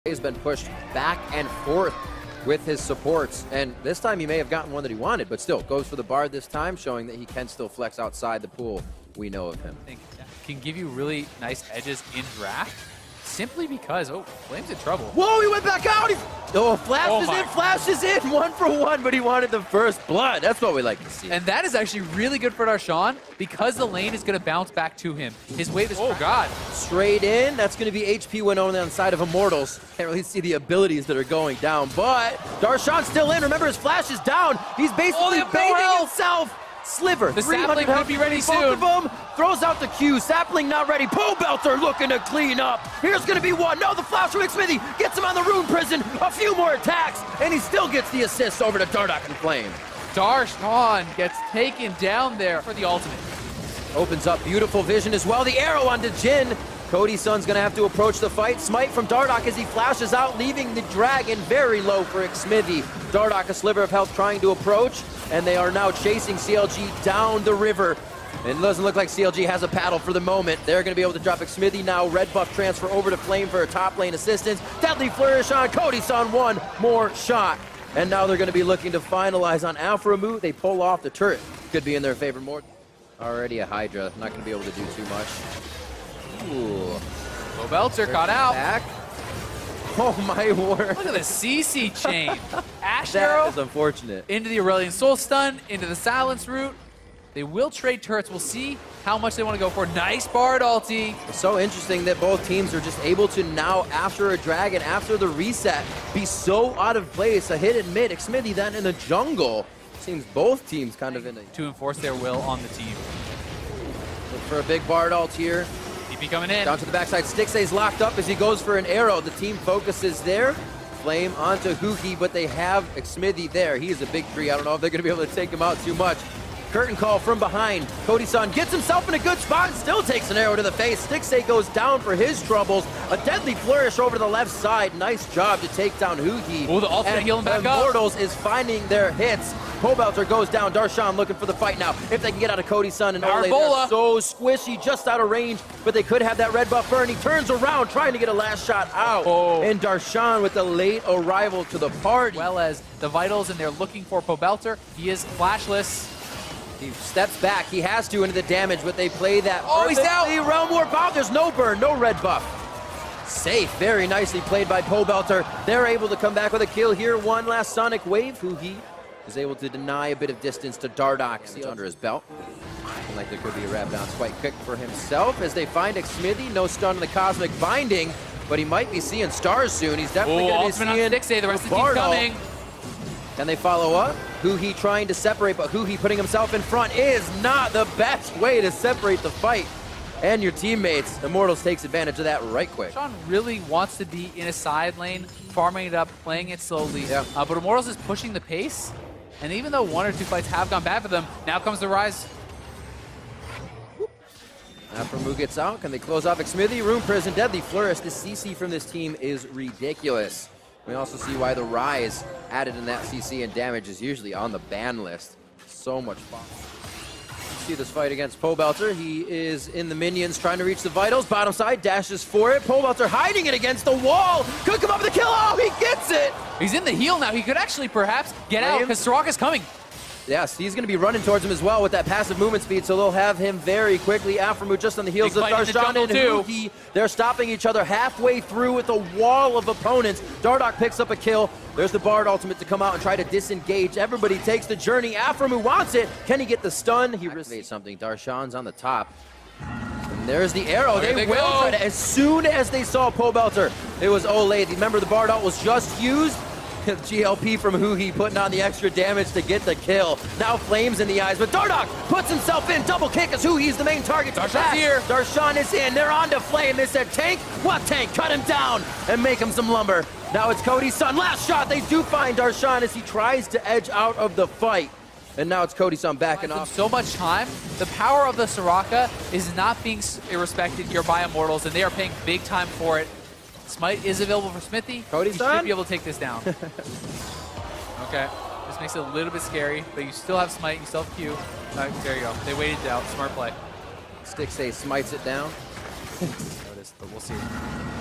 He's been pushed back and forth with his supports, and this time he may have gotten one that he wanted, but still goes for the Bard this time, showing that he can still flex outside the pool we know of him. I think can give you really nice edges in draft, simply because, oh, Flame's in trouble. Whoa, he went back out! Flash is in, 1 for 1, but he wanted the first blood. That's what we like to see. And that is actually really good for Darshan, because the lane is going to bounce back to him. His wave is, oh god. Straight in, that's going to be HP win only on the side of Immortals. Can't really see the abilities that are going down, but Darshan's still in. Remember, his flash is down. He's basically baiting himself. Sliver, the Sapling could be ready soon. Both of them, throws out the Q. Sapling not ready. Pobelter looking to clean up. Here's going to be one. No, the flash from Smithy gets him on the Rune Prison. A few more attacks, and he still gets the assist over to Dardoch and Flame. Darshan gets taken down there for the ultimate. Opens up beautiful vision as well. The arrow onto Jin. Cody Sun's going to have to approach the fight. Smite from Dardoch as he flashes out, leaving the Dragon very low for Xmithy. Dardoch, a sliver of health, trying to approach, and they are now chasing CLG down the river. It doesn't look like CLG has a paddle for the moment. They're going to be able to drop Xmithy now. Red buff transfer over to Flame for a top lane assistance. Deadly flourish on Cody Sun, one more shot. And now they're going to be looking to finalize on Alpha. They pull off the turret. Could be in their favor more. Already a Hydra. Not going to be able to do too much. Ooh. Pobelter caught out. Back. Oh my word. Look at the CC chain. Ash that arrow is unfortunate. Into the Aurelion Soul Stun, into the Silence route. They will trade turrets. We'll see how much they want to go for. Nice Bard ulti. It's so interesting that both teams are just able to now, after a Dragon, after the reset, be so out of place. A hit in mid, Xmithy then in the jungle. Seems both teams kind of in a... To enforce their will on the team. Look for a big Bard ult here. TP coming in. Down to the backside. Stixay's locked up as he goes for an arrow. The team focuses there. Flame onto Huki, but they have Xmithy there. He is a big tree. I don't know if they're going to be able to take him out too much. Curtain call from behind. Cody Sun gets himself in a good spot and still takes an arrow to the face. Stixay goes down for his troubles. A deadly flourish over to the left side. Nice job to take down Huki. Oh, the ultimate healing back up. Immortals is finding their hits. Pobelter goes down. Darshan looking for the fight now. If they can get out of Cody Sun and Ole, they're so squishy, just out of range, but they could have that red buff burn. He turns around trying to get a last shot out. Oh. And Darshan with the late arrival to the party. Well as the Vitals, and they're looking for Pobelter. He is flashless. He steps back. He has to into the damage, but they play that. Oh, he's down. Realm Warp out. There's no burn, no red buff. Safe. Very nicely played by Pobelter. They're able to come back with a kill here. One last Sonic Wave. Hugi is able to deny a bit of distance to Dardoch. It's under his belt. Looking like there could be a wrap down. It's quite quick for himself as they find Xmithy. No stun on the Cosmic Binding, but he might be seeing stars soon. He's definitely going to be seeing Stixay. The rest of the team's coming. Can they follow up? Huhi trying to separate, but Huhi putting himself in front is not the best way to separate the fight. And your teammates, Immortals takes advantage of that right quick. Sean really wants to be in a side lane, farming it up, playing it slowly. Yeah. But Immortals is pushing the pace. And even though 1 or 2 fights have gone bad for them, now comes the rise. After Mu gets out, can they close off Xmithy? Rune Prison, Deadly Flourish. The CC from this team is ridiculous. We also see why the Rise added in that CC and damage is usually on the ban list. So much fun. See this fight against Pobelter. He is in the minions trying to reach the Vitals. Bottom side, dashes for it. Pobelter hiding it against the wall. Could come up with a kill. Oh, he gets it. He's in the heal now. He could actually perhaps get out because Soraka's coming. Yes, he's going to be running towards him as well with that passive movement speed, so they'll have him very quickly. Aframu just on the heels of Darshan and Huki. They're stopping each other halfway through with a wall of opponents. Dardoch picks up a kill. There's the Bard ultimate to come out and try to disengage. Everybody takes the journey. Aframu wants it. Can he get the stun? He activates something. Darshan's on the top. And there's the arrow. They will try to, as soon as they saw Pobelter, it was Ole. Remember, the Bard ult was just used. GLP from Huhi putting on the extra damage to get the kill. Now flames in the eyes, but Dardoch puts himself in. Double kick as Huhi's the main target. Darshan's here. Darshan is in. They're on to Flame. They said, tank? What tank? Cut him down and make him some lumber. Now it's Cody Sun. Last shot. They do find Darshan as he tries to edge out of the fight. And now it's Cody Sun backing off. So much time. The power of the Soraka is not being respected here by Immortals, and they are paying big time for it. Smite is available for Smithy. Cody Sun should be able to take this down. Okay. This makes it a little bit scary, but you still have Smite, you still have Q. There you go. They waited out. Smart play. Stixay smites it down. Noticed. but we'll see.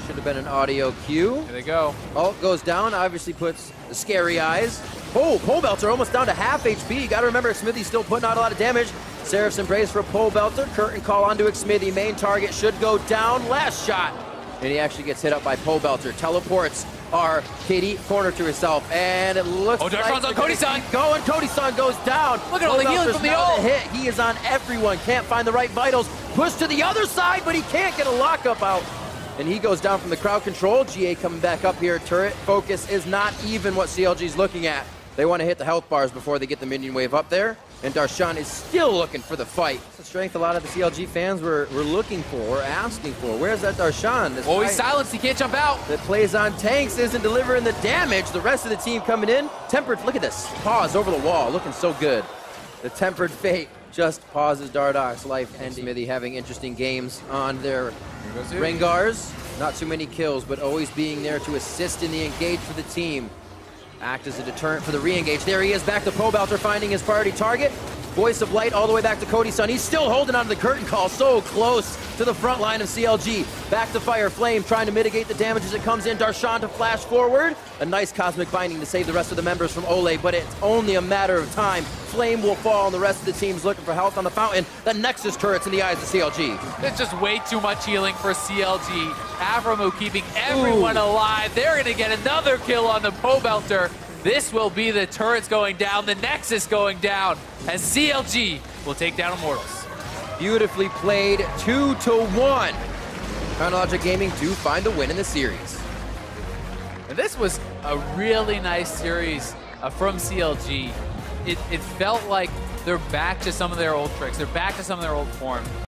Should have been an audio cue. Here they go. Ult goes down, obviously puts the scary eyes. Oh, Pole Belter almost down to half HP. You got to remember, Smithy's still putting out a lot of damage. Seraph's Embrace for Pole Belter. Curtain call onto Smithy. Main target should go down. Last shot. And he actually gets hit up by Pole Belter. Teleports are KD corner to herself. And it looks like... Darkron's on Cody-san. Going. Cody-san goes down. Look at all the healing from the ult. Hit. He is on everyone. Can't find the right vitals. Push to the other side, but he can't get a lockup out. And he goes down from the crowd control. GA coming back up here. Turret focus is not even what CLG's looking at. They want to hit the health bars before they get the minion wave up there. And Darshan is still looking for the fight. It's the strength a lot of the CLG fans were looking for, or asking for. Where's that Darshan? Oh, he's silenced. He can't jump out. That plays on tanks, isn't delivering the damage. The rest of the team coming in. Tempered, look at this. Pause over the wall, looking so good. The Tempered Fate just pauses Dardoch's life, and Smithy having interesting games on their Rengars. Not too many kills, but always being there to assist in the engage for the team. Act as a deterrent for the re-engage. There he is, back to Pole Belter, finding his priority target. Voice of Light all the way back to Cody-san. He's still holding on to the curtain call, so close to the front line of CLG. Back to Fire Flame, trying to mitigate the damage as it comes in. Darshan to flash forward. A nice Cosmic Binding to save the rest of the members from Ole, but it's only a matter of time. Flame will fall, and the rest of the team's looking for health on the fountain. The Nexus turrets in the eyes of CLG. It's just way too much healing for CLG. Avramu keeping everyone alive. They're going to get another kill on the Pole Belter. This will be the turrets going down, the Nexus going down, as CLG will take down Immortals. Beautifully played, 2-1. Chronologic Gaming do find the win in the series. And this was a really nice series from CLG. It felt like they're back to some of their old tricks. They're back to some of their old form.